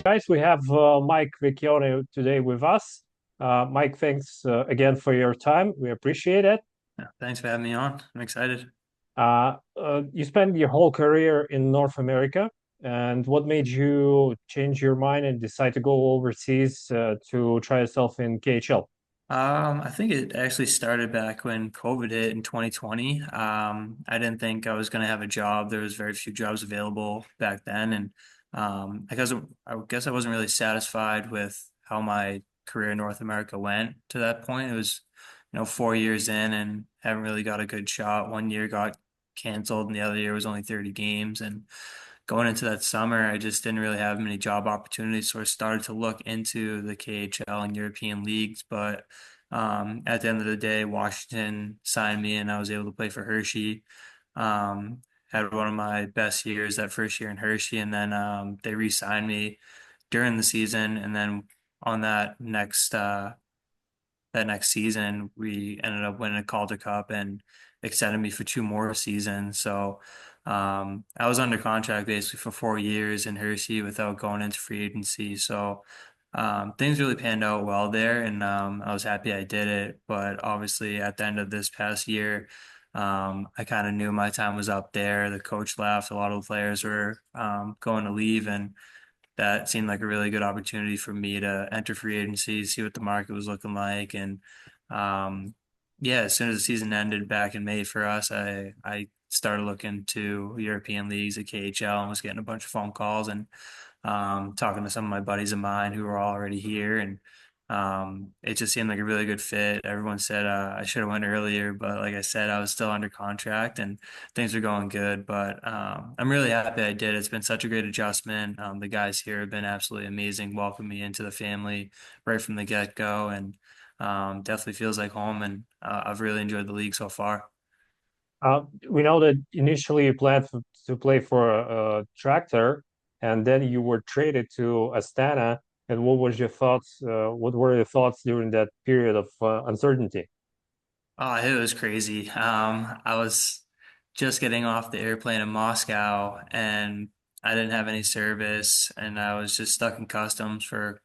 Guys, we have Mike Vecchione today with us. Mike, thanks again for your time. We appreciate it. Yeah, thanks for having me on. I'm excited. You spent your whole career in North America, and what made you change your mind and decide to go overseas to try yourself in KHL? I think it actually started back when COVID hit in 2020. I didn't think I was going to have a job. There was very few jobs available back then, and I guess I wasn't really satisfied with how my career in North America went to that point. It was, 4 years in and haven't really got a good shot. One year got canceled, and the other year was only 30 games, and going into that summer, I just didn't really have many job opportunities, so I started to look into the KHL and European leagues. But at the end of the day, Washington signed me, and I was able to play for Hershey. Had one of my best years that first year in Hershey, and then they re-signed me during the season, and then on that next season, we ended up winning a Calder Cup and extended me for two more seasons. So I was under contract basically for 4 years in Hershey without going into free agency. So things really panned out well there, and I was happy I did it. But obviously, at the end of this past year, I kind of knew my time was up there. The coach left, a lot of the players were going to leave, and that seemed like a really good opportunity for me to enter free agency, see what the market was looking like. And yeah, as soon as the season ended back in May for us, I started looking to European leagues at KHL and was getting a bunch of phone calls and talking to some of my buddies of mine who were already here. And it just seemed like a really good fit. Everyone said I should have went earlier, but like I said, I was still under contract and things are going good. But I'm really happy I did. It's been such a great adjustment. The guys here have been absolutely amazing, welcoming me into the family right from the get-go, and definitely feels like home. And I've really enjoyed the league so far. We know that initially you planned to play for Tractor, and then you were traded to Astana. And what was your thoughts? What were your thoughts during that period of uncertainty? Oh, it was crazy. I was just getting off the airplane in Moscow and I didn't have any service and I was just stuck in customs for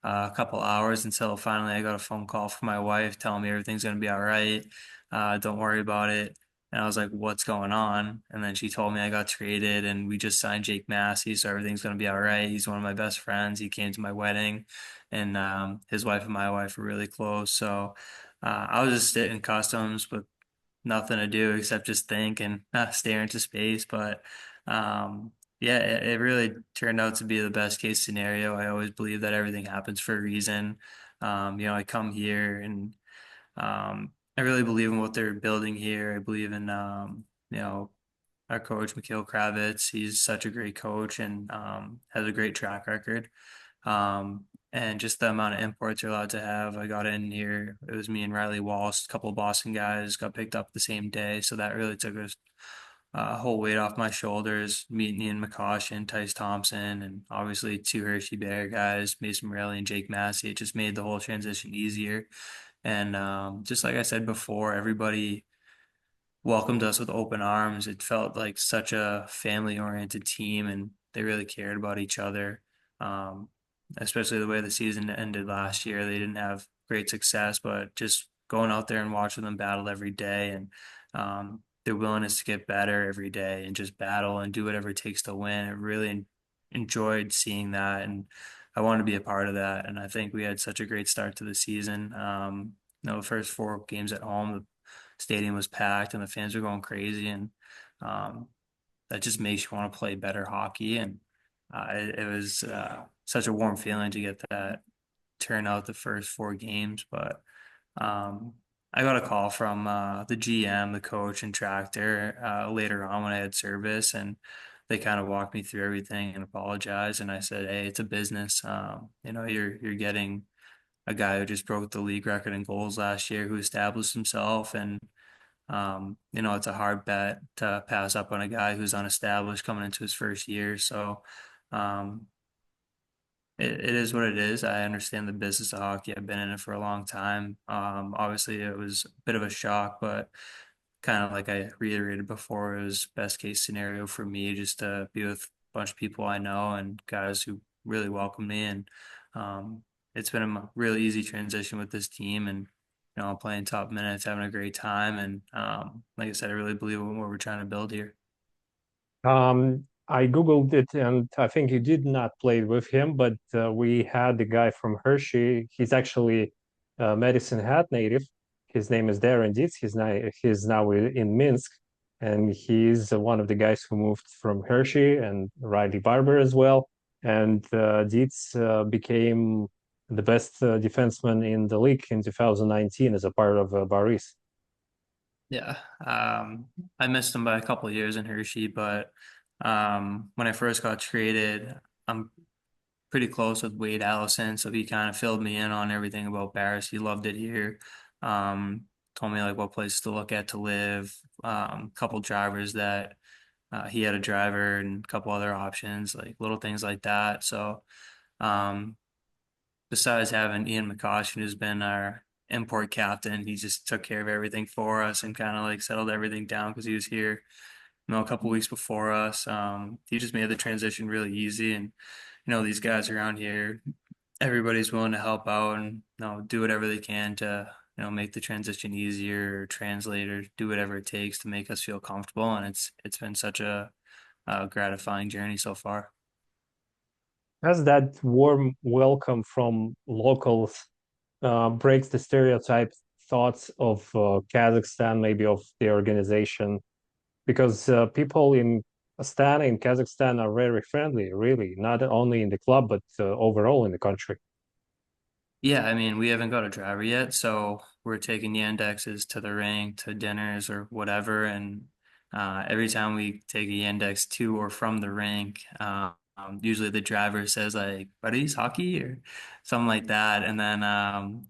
a couple hours until finally I got a phone call from my wife telling me everything's going to be all right. Don't worry about it. And I was like, what's going on? And then she told me I got traded and we just signed Jake Massey, so everything's going to be all right. He's one of my best friends. He came to my wedding and his wife and my wife were really close. So I was just sitting in customs with nothing to do except just think and stare into space. But yeah, it really turned out to be the best case scenario. I always believe that everything happens for a reason. I come here and I really believe in what they're building here. I believe in our coach Mikhail Kravitz. He's such a great coach and has a great track record. And just the amount of imports you're allowed to have. I got in here. It was me and Riley Walsh, a couple of Boston guys, got picked up the same day. So that really took a whole weight off my shoulders. Meeting Ian McCoshen, Tice Thompson, and obviously two Hershey Bear guys, Mason Morelli and Jake Massey. It just made the whole transition easier. And just like I said before, everybody welcomed us with open arms. It felt like such a family-oriented team, and they really cared about each other. Um, Especially the way the season ended last year. They didn't have great success, but just going out there and watching them battle every day and their willingness to get better every day and just battle and do whatever it takes to win. I really enjoyed seeing that, and I wanted to be a part of that. And I think we had such a great start to the season. The first four games at home, the stadium was packed and the fans were going crazy, and um, that just makes you want to play better hockey. And it was such a warm feeling to get that turnout the first four games. But um, I got a call from the GM, the coach, and Tractor later on when I had service, and they kind of walked me through everything and apologized. And I said, "Hey, it's a business. You're getting a guy who just broke the league record in goals last year, who established himself, and it's a hard bet to pass up on a guy who's unestablished coming into his first year. So um, it is what it is. I understand the business of hockey. I've been in it for a long time. Obviously, it was a bit of a shock, but kind of like I reiterated before, it was best case scenario for me just to be with a bunch of people I know and guys who really welcomed me, and um, it's been a really easy transition with this team, and playing top minutes, having a great time, and like I said, I really believe in what we're trying to build here. I Googled it and I think you did not play with him, but we had the guy from Hershey. He's actually Medicine Hat native. His name is Darren Dietz. He's now in Minsk, and he's one of the guys who moved from Hershey, and Riley Barber as well. And Dietz became the best defenseman in the league in 2019 as a part of Baris. Yeah, I missed him by a couple of years in Hershey, but when I first got traded, I'm pretty close with Wade Allison, so he kind of filled me in on everything about Barris. He loved it here. Told me like what places to look at to live. Couple drivers that he had a driver and a couple other options, like little things like that. So, um, besides having Ian McCoshen, who's been our import captain, he just took care of everything for us and kind of like settled everything down because he was here, a couple weeks before us. He just made the transition really easy, and these guys around here, everybody's willing to help out and do whatever they can to make the transition easier or translate or do whatever it takes to make us feel comfortable. And it's been such a gratifying journey so far. As that warm welcome from locals breaks the stereotype thoughts of Kazakhstan, maybe of the organization, because people in Astana, in Kazakhstan, are very friendly, really, not only in the club, but overall in the country. Yeah, I mean, we haven't got a driver yet, so we're taking the indexes to the rink, to dinners or whatever. And every time we take a index to or from the rink, usually the driver says like, "Buddies, hockey?" or something like that. And then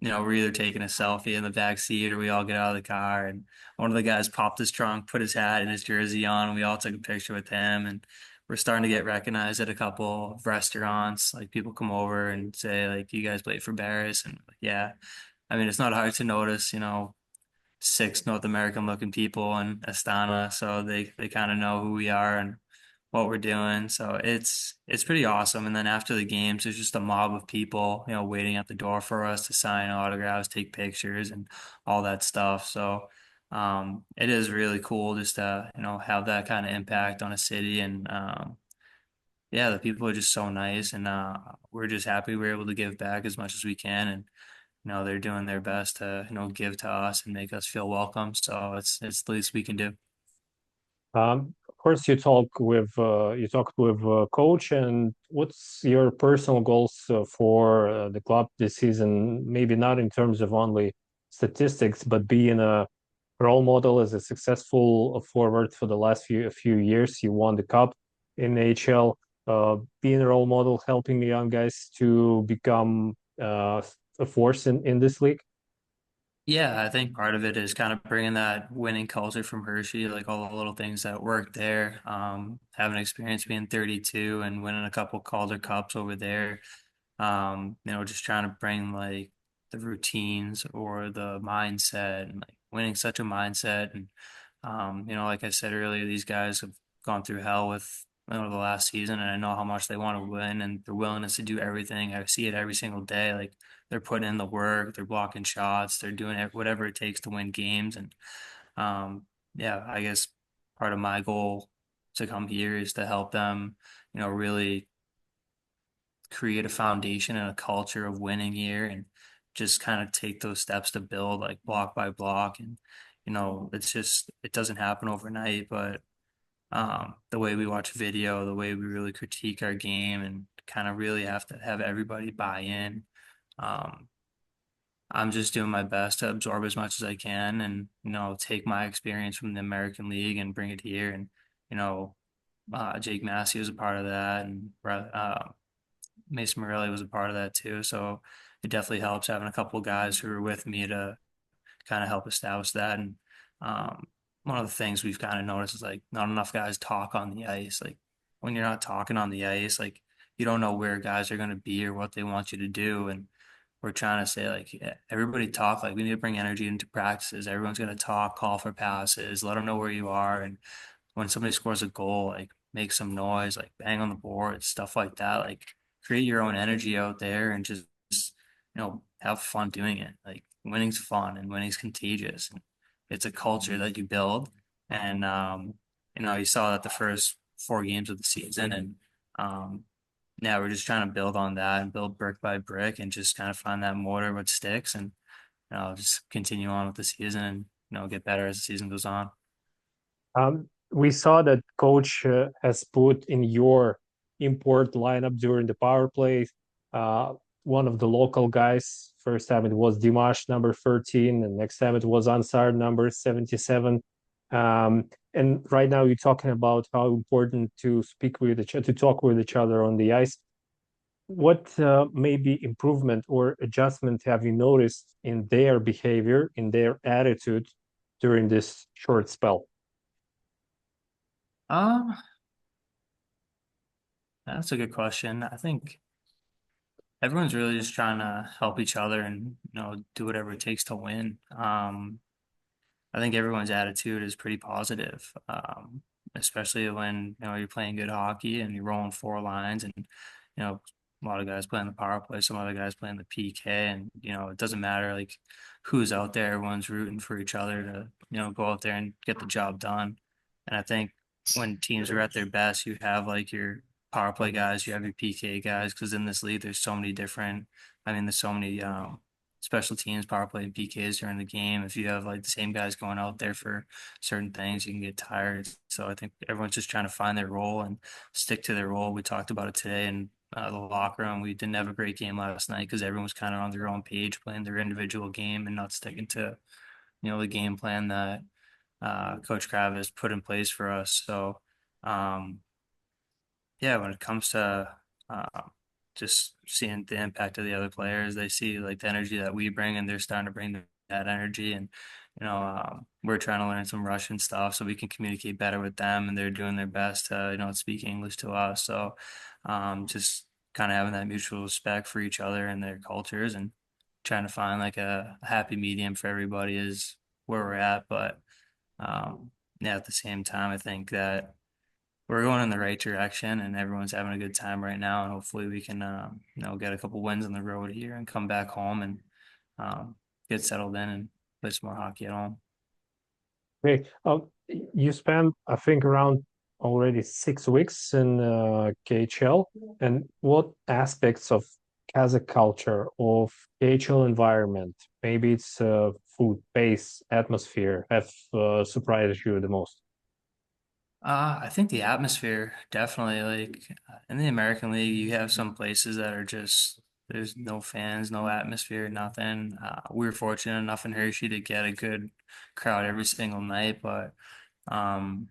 we're either taking a selfie in the back seat or we all get out of the car. And one of the guys popped his trunk, put his hat and his jersey on, and we all took a picture with him. And we're starting to get recognized at a couple of restaurants. Like people come over and say, like, you guys play for Barris? And like, yeah, I mean, it's not hard to notice, six North American looking people in Astana, so they kind of know who we are and what we're doing. So it's pretty awesome. And then after the games, there's just a mob of people, waiting at the door for us to sign autographs, take pictures, and all that stuff. So it is really cool just to have that kind of impact on a city. And yeah, the people are just so nice, and we're just happy we're able to give back as much as we can. And they're doing their best to give to us and make us feel welcome. So it's the least we can do. Of course, you talked with coach, and what's your personal goals for the club this season? Maybe not in terms of only statistics, but being a role model as a successful forward for the last few years. You won the cup in AHL, being a role model, helping the young guys to become a force in this league. Yeah, I think part of it is kind of bringing that winning culture from Hershey, like all the little things that worked there. Having experience being 32 and winning a couple Calder Cups over there. Just trying to bring like the routines or the mindset and like winning such a mindset. And like I said earlier, these guys have gone through hell with the last season, and I know how much they want to win and their willingness to do everything. I see it every single day. Like they're putting in the work, they're blocking shots, they're doing whatever it takes to win games. And yeah, I guess part of my goal to come here is to help them, really create a foundation and a culture of winning here and just kind of take those steps to build like block by block. And it doesn't happen overnight, but the way we watch video, the way we really critique our game and kind of really have to have everybody buy in. um, I'm just doing my best to absorb as much as I can and take my experience from the American League and bring it here. And you know Jake Massey was a part of that, and Mason Morelli was a part of that too. So it definitely helps having a couple of guys who are with me to kind of help establish that. And um, one of the things we've kind of noticed is like not enough guys talk on the ice. Like when you're not talking on the ice, like you don't know where guys are going to be or what they want you to do. And we're trying to say like yeah, everybody talk. Like we need to bring energy into practices. Everyone's going to talk, call for passes, let them know where you are. And when somebody scores a goal, like make some noise, like bang on the board, stuff like that. Like create your own energy out there and just, have fun doing it. Like winning's fun and winning's contagious. And it's a culture that you build. And, you saw that the first 4 games of the season. And, yeah, we're just trying to build on that and build brick by brick and just kind of find that mortar what sticks and, just continue on with the season and, get better as the season goes on. We saw that coach has put in your import lineup during the power play. Uh, One of the local guys. First time it was Dimash number 13, and next time it was Ansar number 77. And right now you're talking about how important to speak with each to talk with each other on the ice. What maybe improvement or adjustment have you noticed in their behavior, in their attitude during this short spell? Um, that's a good question. I think everyone's really just trying to help each other and, do whatever it takes to win. I think everyone's attitude is pretty positive, especially when you're playing good hockey and you're rolling 4 lines, and a lot of guys playing the power play, some other guys playing the PK, and it doesn't matter like who's out there. Everyone's rooting for each other to go out there and get the job done. And I think when teams are at their best, you have like your power play guys, you have your PK guys, because in this league there's so many different. I mean, there's so many special teams, power play, and PKs during the game. If you have like the same guys going out there for certain things, you can get tired. So I think everyone's just trying to find their role and stick to their role. We talked about it today in the locker room. We didn't have a great game last night because everyone was kind of on their own page, playing their individual game and not sticking to, the game plan that Coach Kravis has put in place for us. So, um, yeah, when it comes to uh, just seeing the impact of the other players, they see like the energy that we bring, and they're starting to bring that energy. And we're trying to learn some Russian stuff so we can communicate better with them, and they're doing their best to speak English to us. So just kind of having that mutual respect for each other and their cultures, and trying to find like a happy medium for everybody is where we're at. But yeah, at the same time, I think that we're going in the right direction and everyone's having a good time right now. And hopefully we can, get a couple wins on the road here and come back home and um, get settled in and play some more hockey at home. Okay. You spent, I think, around already 6 weeks in KHL. And what aspects of Kazakh culture, of KHL environment, maybe it's food, pace, atmosphere, have surprised you the most? I think the atmosphere definitely like in the American League, you have some places that are just there's no fans, no atmosphere, nothing. We were fortunate enough in Hershey to get a good crowd every single night, but um,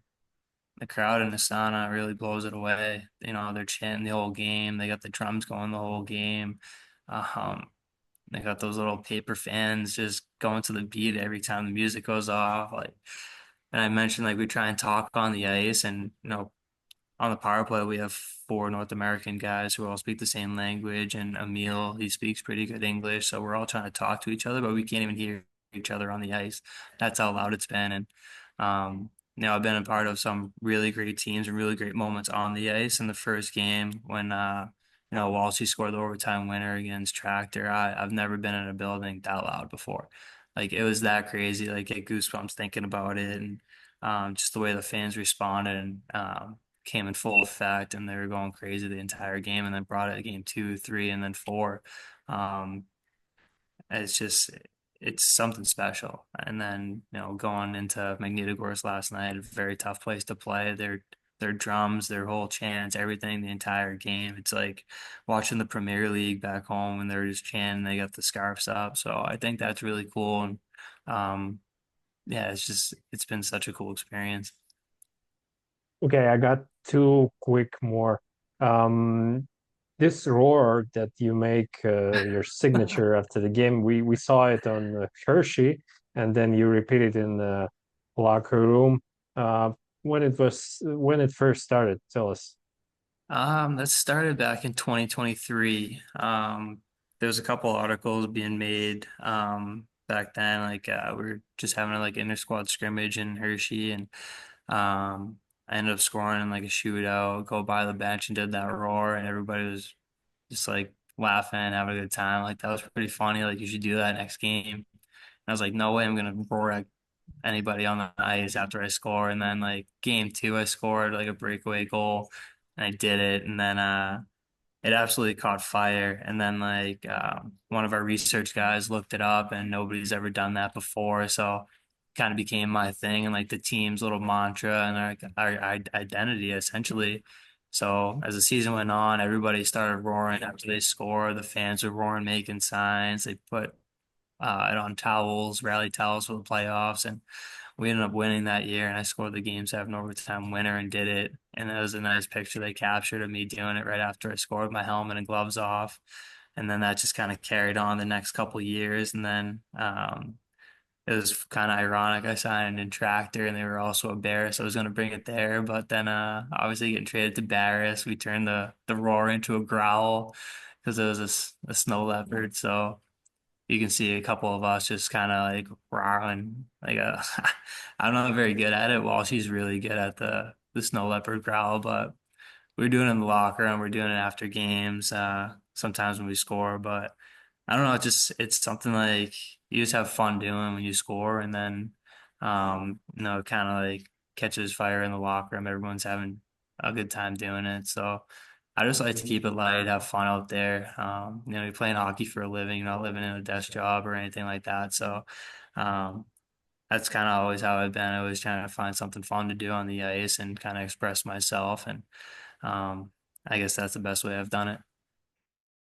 the crowd in Astana really blows it away. They're chanting the whole game. They got the drums going the whole game. Um, they got those little paper fans just going to the beat every time the music goes off. Like, and I mentioned like we try and talk on the ice, and on the power play we have 4 North American guys who all speak the same language, and Emil, he speaks pretty good English, so we're all trying to talk to each other, but we can't even hear each other on the ice. That's how loud it's been. And I've been a part of some really great teams and really great moments on the ice. In the first game when Walshy scored the overtime winner against Tractor, I've never been in a building that loud before. Like it was that crazy. Like get goosebumps thinking about it, and just the way the fans responded and came in full effect, and they were going crazy the entire game, and then brought it game 2, 3, and then 4. Um, it's just it's something special. And then going into Magnitogorsk last night, a very tough place to play. Their drums, their whole chants, everything, the entire game. It's like watching the Premier League back home, and they're just chanting. They got the scarves up, so I think that's really cool. And um, yeah, it's been such a cool experience. Okay, I got two quick more. Um, this roar that you make your signature after the game, we saw it on Hershey, and then you repeat it in the locker room. Uh, when it first started, tell us. That started back in 2023. There was a couple articles being made back then. Like we were just having a like inter squad scrimmage in Hershey, and I ended up scoring in like a shootout, go by the bench and did that roar, and everybody was just like laughing, having a good time. Like that was pretty funny. Like you should do that next game. And I was like, no way, I'm gonna roar at anybody on the ice after I score. And then like game two, I scored like a breakaway goal, and I did it. And then it absolutely caught fire. And then like one of our research guys looked it up, and nobody's ever done that before. So kind of became my thing and like the team's little mantra and our identity essentially. So as the season went on, everybody started roaring after they scored. The fans were roaring, making signs. They put it on towels, rally towels for the playoffs, and we ended up winning that year. And I scored the game seven overtime winner and did it. And it was a nice picture they captured of me doing it right after I scored, my helmet and gloves off. And then that just kind of carried on the next couple of years. And then it was kind of ironic. I signed in Tractor, and they were also a Bear, so I was going to bring it there. But then, obviously, getting traded to Barris, we turned the roar into a growl because it was a snow leopard. So you can see a couple of us just kind of like growling. Like I'm not very good at it. While she's really good at the snow leopard growl, but we're doing it in the locker and we're doing it after games. Sometimes when we score, but I don't know. It's something like you just have fun doing when you score, and then it kind of like catches fire in the locker room. Everyone's having a good time doing it. So I just like to keep it light, have fun out there. You're playing hockey for a living, you're not living in a desk job or anything like that. So um, that's kind of always how I've been. I was trying to find something fun to do on the ice and kind of express myself, and um, I guess that's the best way I've done it.